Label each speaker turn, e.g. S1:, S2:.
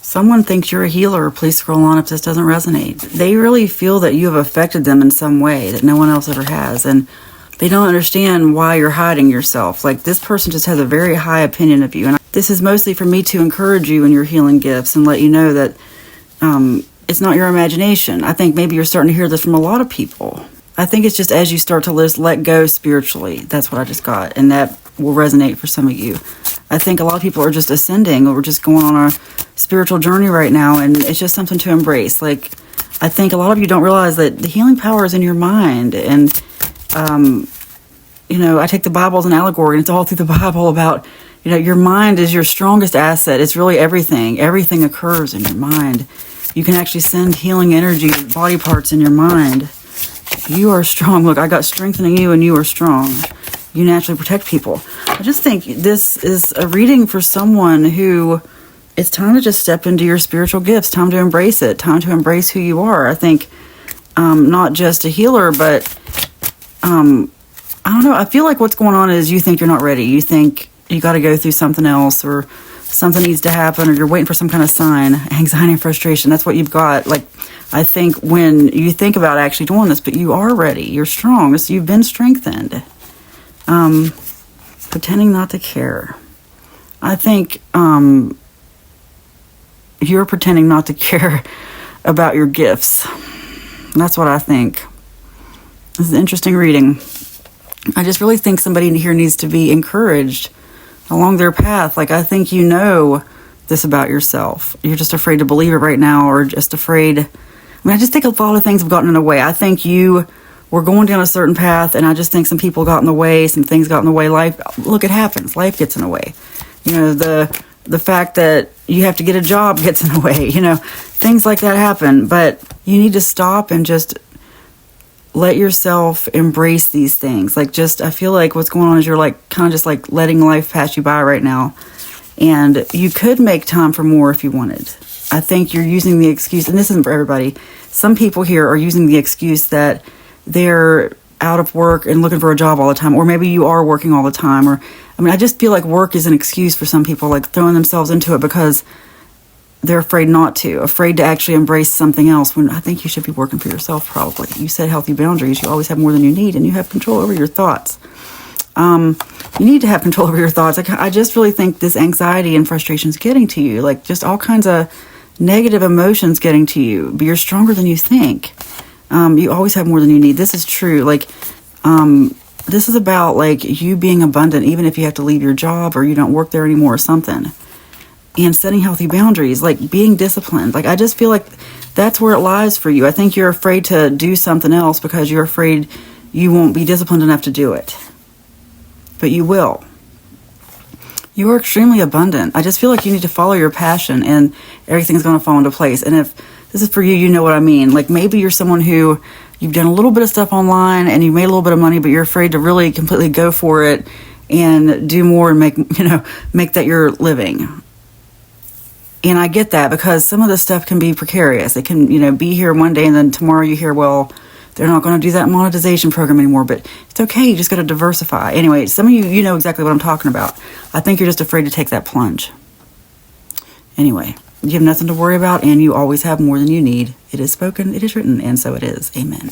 S1: Someone thinks you're a healer. Please scroll on if this doesn't resonate. They really feel that you have affected them in some way that no one else ever has. And they don't understand why you're hiding yourself. Like, this person just has a very high opinion of you. And this is mostly for me to encourage you in your healing gifts and let you know that it's not your imagination. I think maybe you're starting to hear this from a lot of people. I think it's just as you start to let go spiritually. That's what I just got. And that will resonate for some of you. I think a lot of people are just ascending, or just going on a spiritual journey right now, and it's just something to embrace. Like, I think a lot of you don't realize that the healing power is in your mind. And, I take the Bible as an allegory, and it's all through the Bible about, your mind is your strongest asset. It's really everything. Everything occurs in your mind. You can actually send healing energy to body parts in your mind. You are strong. Look, I got strengthening you, and you are strong. You naturally protect people. I just think this is a reading for someone who it's time to just step into your spiritual gifts, time to embrace it, time to embrace who you are. I think not just a healer, but I don't know. I feel like what's going on is you think you're not ready. You think you got to go through something else, or something needs to happen, or you're waiting for some kind of sign. Anxiety and frustration, that's what you've got. Like, I think when you think about actually doing this, but you are ready. You're strong. So you've been strengthened. Pretending not to care. I think you're pretending not to care about your gifts. That's what I think. This is an interesting reading. I just really think somebody here needs to be encouraged along their path. Like, I think you know this about yourself. You're just afraid to believe it right now, or just afraid. I just think a lot of things have gotten in the way. I think you were going down a certain path, and I just think some people got in the way, some things got in the way. Life, look, it happens. Life gets in the way. The fact that you have to get a job gets in the way. Things like that happen. But you need to stop and just let yourself embrace these things. Like, I feel like what's going on is you're like kind of just like letting life pass you by right now. And you could make time for more if you wanted. I think you're using the excuse, and this isn't for everybody. Some people here are using the excuse that they're out of work and looking for a job all the time, or maybe you are working all the time, I just feel like work is an excuse for some people, like throwing themselves into it because they're afraid to actually embrace something else, when I think you should be working for yourself. Probably you set healthy boundaries. You always have more than you need, and you have control over your thoughts. You need to have control over your thoughts. I just really think this anxiety and frustration is getting to you, like just all kinds of negative emotions getting to you, but you're stronger than you think. You always have more than you need. This is true. Like, this is about like you being abundant, even if you have to leave your job or you don't work there anymore or something, and setting healthy boundaries, like being disciplined. Like, I just feel like that's where it lies for you. I think you're afraid to do something else because you're afraid you won't be disciplined enough to do it, but you will. You are extremely abundant. I just feel like you need to follow your passion, and everything's going to fall into place. And if this is for you, you know what I mean. Like, maybe you're someone who you've done a little bit of stuff online and you made a little bit of money, but you're afraid to really completely go for it and do more and make that your living. And I get that, because some of this stuff can be precarious. It can, be here one day and then tomorrow you hear, well, they're not going to do that monetization program anymore, but it's okay. You just got to diversify. Anyway, some of you know exactly what I'm talking about. I think you're just afraid to take that plunge. Anyway, you have nothing to worry about, and you always have more than you need. It is spoken, it is written, and so it is. Amen.